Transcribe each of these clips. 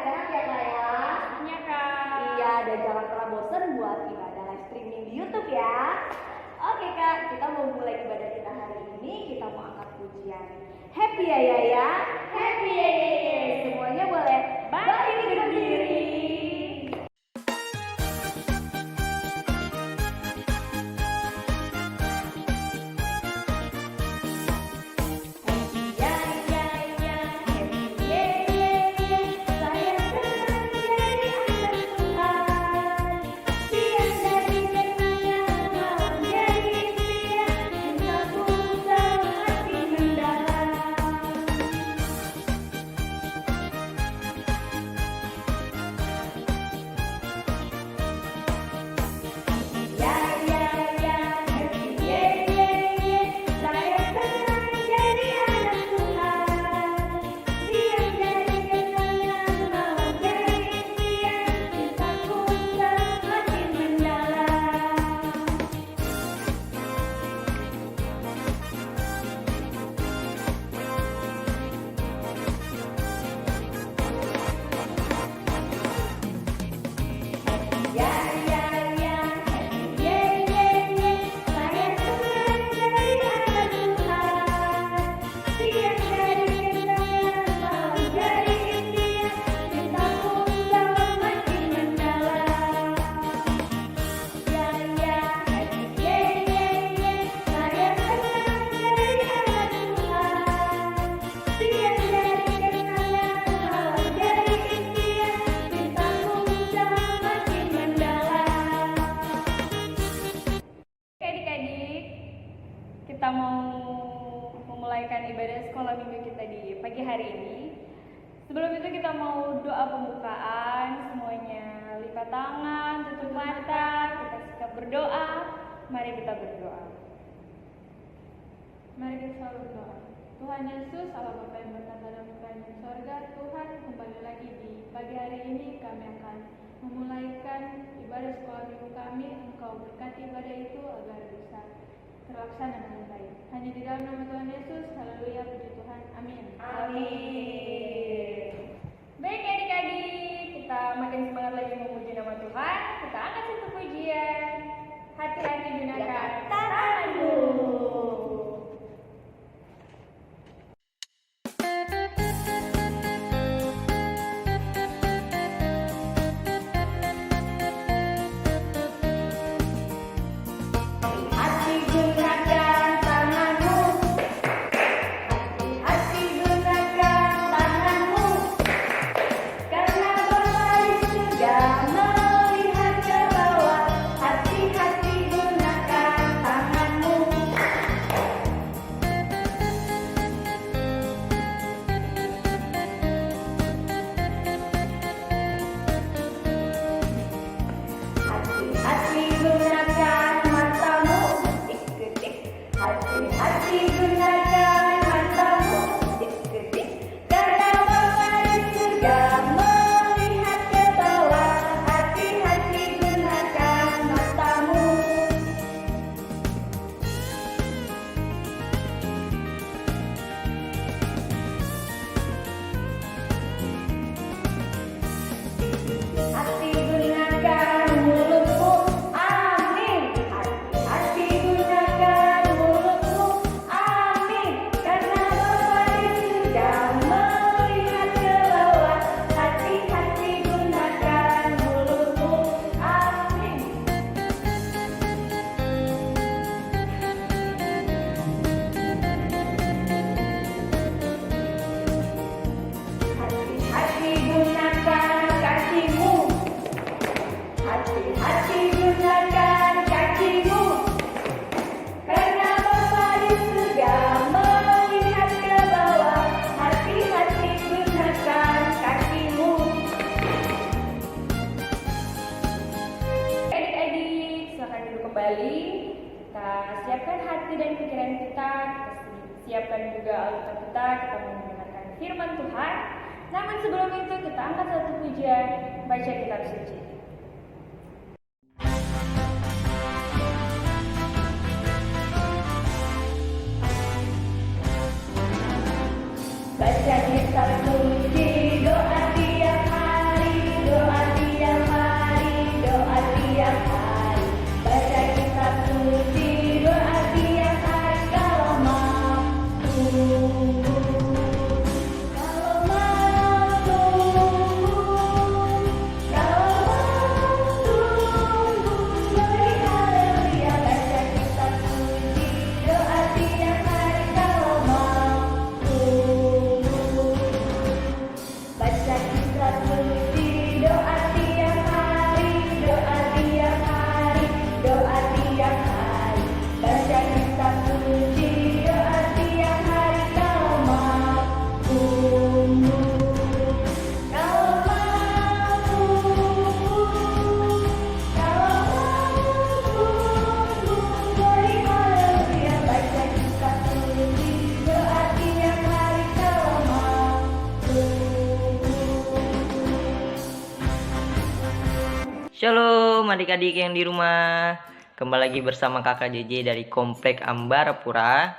sehat ya Kak ya? Iya Kak. Iya, dan jangan pernah bosan buat ibadah live streaming di YouTube ya. Oke Kak, kita mau mulai ibadah kita hari ini. Kita mau angkat pujian. Happy ya ya? Happy ya ya. Semuanya boleh bangkit berdiri. Kita mau memulaikan ibadah sekolah minggu kita di pagi hari ini. Sebelum itu kita mau doa pembukaan. Semuanya lipat tangan, tutup mata, kita sikap berdoa. Mari kita berdoa. Mari kita selalu berdoa. Tuhan Yesus, Allah Bapa yang berkata dalam kerajaan sorga, Tuhan, kembali lagi di pagi hari ini kami akan memulaikan ibadah sekolah minggu kami. Engkau berkati ibadah itu agar bisa terlaksana dengan baik. Hanya di dalam nama Tuhan Yesus, haleluya, puji Tuhan, amin. Amin. Baik adik-adik, kita makin semangat lagi memuji nama Tuhan. Kita angkat satu pujian. Hati-hati gunakan tanganmu. Kembali, kita siapkan hati dan pikiran kita siapkan juga alkitab kita mau mendengarkan firman Tuhan. Namun sebelum itu kita angkat satu pujian, baca kitab suci. Baca kitab suci, doa tiap hari. Shalom adik-adik yang di rumah. Kembali lagi bersama kakak JJ dari Komplek Ambarapura.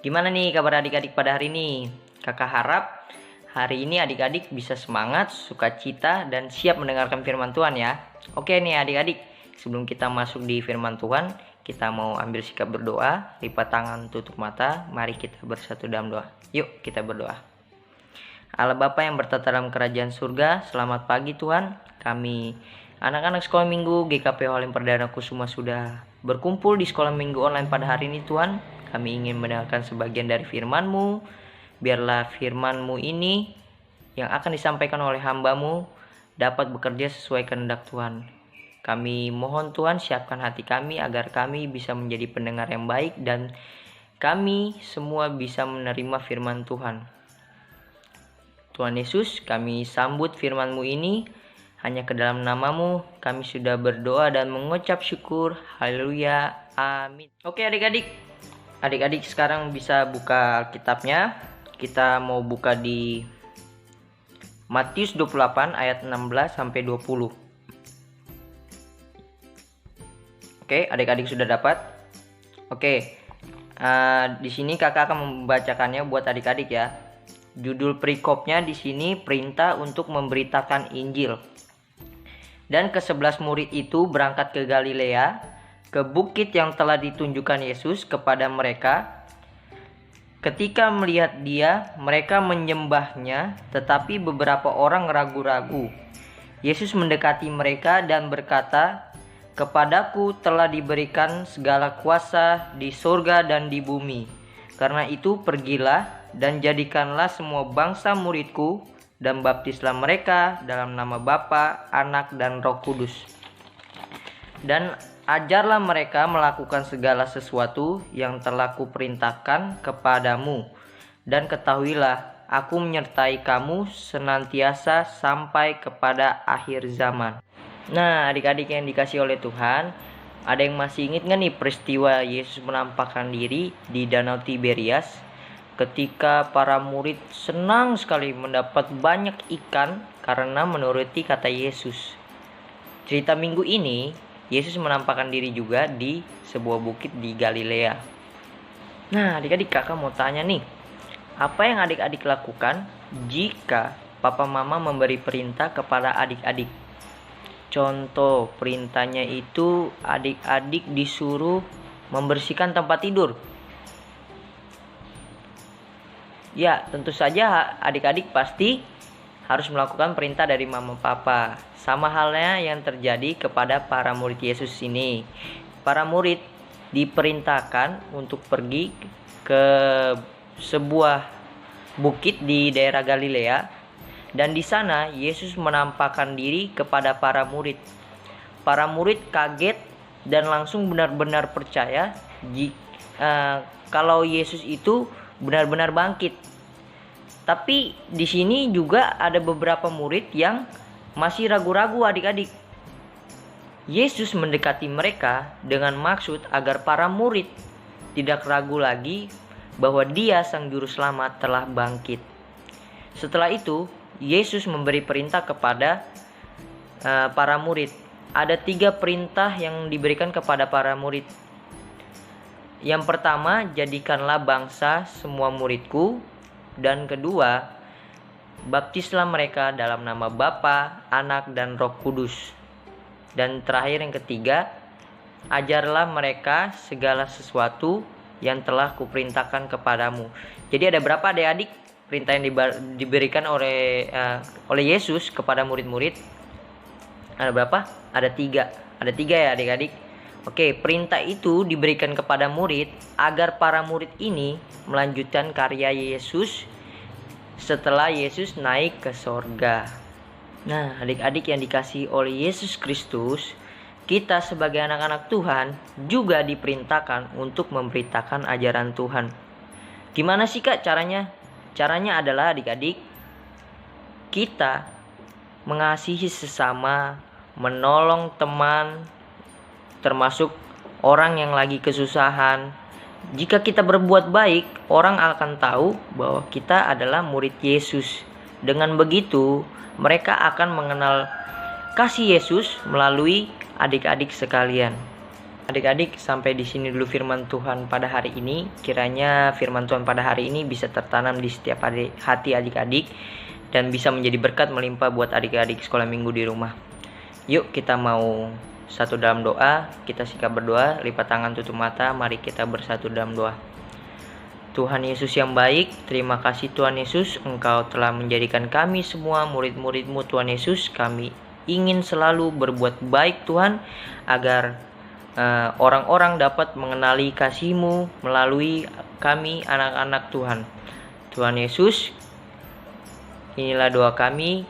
Gimana nih kabar adik-adik pada hari ini? Kakak harap hari ini adik-adik bisa semangat, sukacita, dan siap mendengarkan firman Tuhan ya. Oke nih adik-adik, sebelum kita masuk di firman Tuhan, kita mau ambil sikap berdoa, lipat tangan, tutup mata. Mari kita bersatu dalam doa. Yuk kita berdoa. Allah Bapa yang bertata dalam kerajaan surga, selamat pagi Tuhan. Kami anak-anak sekolah minggu GKP Halim Perdana Kusuma sudah berkumpul di sekolah minggu online pada hari ini Tuhan. Kami ingin mendengarkan sebagian dari firman-Mu. Biarlah firman-Mu ini yang akan disampaikan oleh hamba-Mu dapat bekerja sesuai kehendak Tuhan. Kami mohon Tuhan siapkan hati kami agar kami bisa menjadi pendengar yang baik dan kami semua bisa menerima firman Tuhan. Tuhan Yesus, kami sambut firman-Mu ini. Hanya ke dalam nama-Mu kami sudah berdoa dan mengucap syukur. Haleluya. Amin. Oke adik-adik. Adik-adik sekarang bisa buka Alkitabnya. Kita mau buka di Matius 28 ayat 16 sampai 20. Oke, adik-adik sudah dapat? Oke. Di sini kakak akan membacakannya buat adik-adik ya. Judul perikopnya di sini perintah untuk memberitakan Injil. Dan ke-11 murid itu berangkat ke Galilea, ke bukit yang telah ditunjukkan Yesus kepada mereka. Ketika melihat Dia, mereka menyembahnya, tetapi beberapa orang ragu-ragu. Yesus mendekati mereka dan berkata, "Kepadaku telah diberikan segala kuasa di surga dan di bumi. Karena itu pergilah dan jadikanlah semua bangsa muridku, dan baptislah mereka dalam nama Bapa, Anak, dan Roh Kudus. Dan ajarlah mereka melakukan segala sesuatu yang telah kuperintahkan kepadamu. Dan ketahuilah, aku menyertai kamu senantiasa sampai kepada akhir zaman." Nah adik-adik yang dikasih oleh Tuhan, ada yang masih ingat gak nih peristiwa Yesus menampakkan diri di Danau Tiberias? Ketika para murid senang sekali mendapat banyak ikan karena menuruti kata Yesus. Cerita minggu ini, Yesus menampakkan diri juga di sebuah bukit di Galilea. Nah adik-adik kakak mau tanya nih, apa yang adik-adik lakukan jika papa mama memberi perintah kepada adik-adik? Contoh perintahnya itu adik-adik disuruh membersihkan tempat tidur. Ya, tentu saja adik-adik pasti harus melakukan perintah dari mama papa. Sama halnya yang terjadi kepada para murid Yesus ini. Para murid diperintahkan untuk pergi ke sebuah bukit di daerah Galilea, dan di sana Yesus menampakkan diri kepada para murid. Para murid kaget dan langsung benar-benar percaya kalau Yesus itu benar-benar bangkit. Tapi di sini juga ada beberapa murid yang masih ragu-ragu adik-adik. Yesus mendekati mereka dengan maksud agar para murid tidak ragu lagi bahwa Dia Sang Juru Selamat telah bangkit. Setelah itu, Yesus memberi perintah kepada para murid. Ada 3 perintah yang diberikan kepada para murid. Yang pertama, jadikanlah bangsa semua muridku. Dan kedua, baptislah mereka dalam nama Bapa, Anak, dan Roh Kudus. Dan terakhir yang ketiga, ajarlah mereka segala sesuatu yang telah kuperintahkan kepadamu. Jadi ada berapa adik-adik perintah yang diberikan oleh Yesus kepada murid-murid? Ada berapa? Ada 3. Ada 3 ya adik-adik. Oke, perintah itu diberikan kepada murid agar para murid ini melanjutkan karya Yesus setelah Yesus naik ke sorga. Nah, adik-adik yang dikasihi oleh Yesus Kristus, kita sebagai anak-anak Tuhan juga diperintahkan untuk memberitakan ajaran Tuhan. Gimana sih Kak caranya? Caranya adalah adik-adik, kita mengasihi sesama, menolong teman, termasuk orang yang lagi kesusahan. Jika kita berbuat baik, orang akan tahu bahwa kita adalah murid Yesus. Dengan begitu, mereka akan mengenal kasih Yesus melalui adik-adik sekalian. Adik-adik, sampai di sini dulu firman Tuhan pada hari ini. Kiranya firman Tuhan pada hari ini bisa tertanam di setiap hati adik-adik dan bisa menjadi berkat melimpah buat adik-adik sekolah minggu di rumah. Yuk kita mau satu dalam doa, kita sikap berdoa, lipat tangan, tutup mata, mari kita bersatu dalam doa. Tuhan Yesus yang baik, terima kasih Tuhan Yesus, Engkau telah menjadikan kami semua murid-murid-Mu Tuhan Yesus. Kami ingin selalu berbuat baik Tuhan, agar orang-orang dapat mengenali kasih-Mu melalui kami anak-anak Tuhan. Tuhan Yesus, inilah doa kami.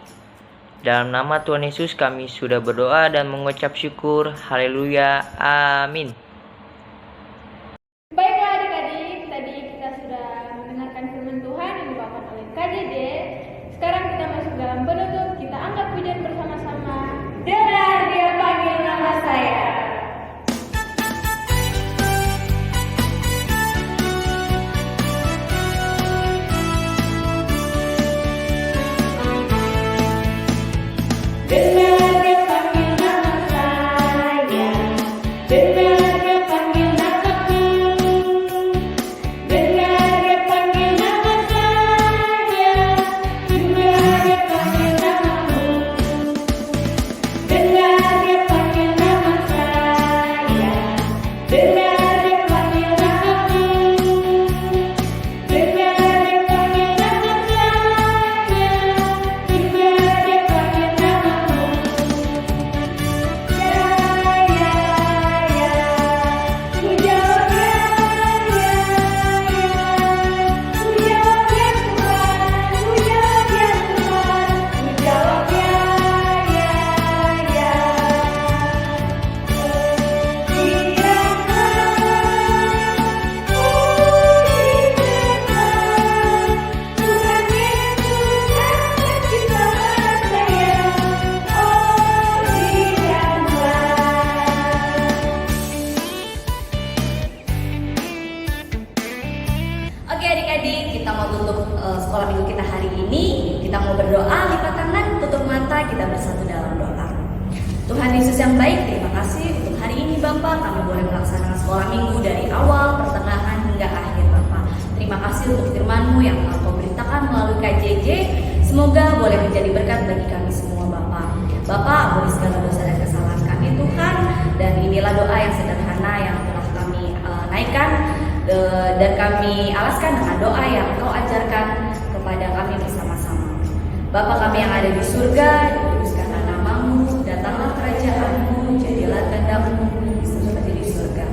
Dalam nama Tuhan Yesus kami sudah berdoa dan mengucap syukur. Haleluya. Amin. Baiklah adik-adik, tadi kita sudah mendengarkan firman Tuhan yang dibawakan oleh KJJ. Sekarang kita masuk dalam penutup, kita angkat pujian bersama-sama. Dengar Dia panggil nama saya. Dengar Dia panggil nama saya. Dengar Dia panggil namaku. Dengar Dia panggil nama saya. Dengar Dia panggil namamu. Dengar Dia panggil nama saya. Dengar Dia panggil namaku. Dengar Dia panggil nama saya. Dengar Dia panggil namamu. Ya, ya, ya. Ku jawab ya, ya, ya. Ku jawab ya Tuhan. Ku jawab ya Tuhan. Ku jawab ya, ya, ya. Oke adik-adik, kita mau tutup sekolah minggu kita hari ini. Kita mau berdoa, lipat tangan, tutup mata, kita bersatu dalam doa. Tuhan Yesus yang baik, terima kasih untuk hari ini Bapak. Kami boleh melaksanakan sekolah minggu dari awal, pertengahan hingga akhir Bapak. Terima kasih untuk firman-Mu yang telah Kau beritakan melalui KJJ. Semoga boleh menjadi berkat bagi kami semua Bapak. Bapak, ampuni segala dosa dan kesalahan kami Tuhan. Dan inilah doa yang sederhana yang telah kami naikkan dan kami alaskan dengan doa yang Kau ajarkan kepada kami bersama-sama. Bapa kami yang ada di surga, dikuduskanlah nama-Mu, datanglah kerajaan-Mu, jadilah kehendak-Mu seperti di surga.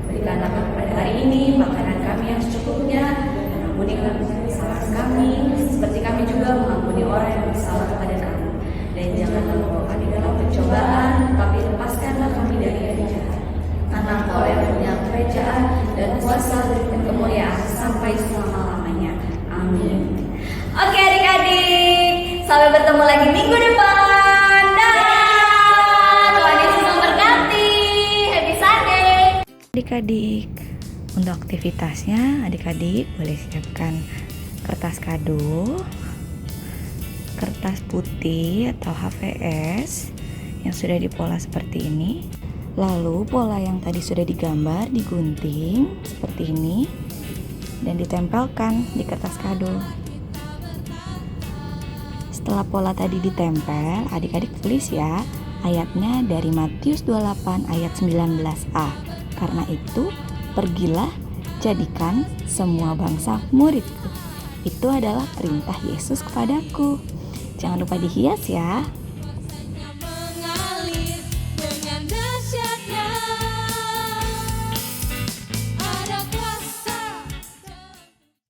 Berikanlah kepada hari ini makanan kami yang secukupnya, dan ampunilah kesalahan kami, seperti kami juga mengampuni orang yang bersalah kepada kami. Dan janganlah membawa kami dalam pencobaan, tapi lepaskanlah kami dari yang jahat. Karena Kau yang punya kerajaan dan kuasa dan kemuliaan sampai selama-lamanya. Amin. Oke adik-adik, sampai bertemu lagi minggu depan. Dah. Tuhan Yesus memberkati. Happy Sunday. Adik-adik, untuk aktivitasnya adik-adik boleh siapkan kertas kado, kertas putih atau HVS yang sudah dipola seperti ini. Lalu pola yang tadi sudah digambar digunting seperti ini dan ditempelkan di kertas kado. Setelah pola tadi ditempel, adik-adik tulis ya ayatnya dari Matius 28 ayat 19a. Karena itu, pergilah jadikan semua bangsa muridku. Itu adalah perintah Yesus kepadaku. Jangan lupa dihias ya.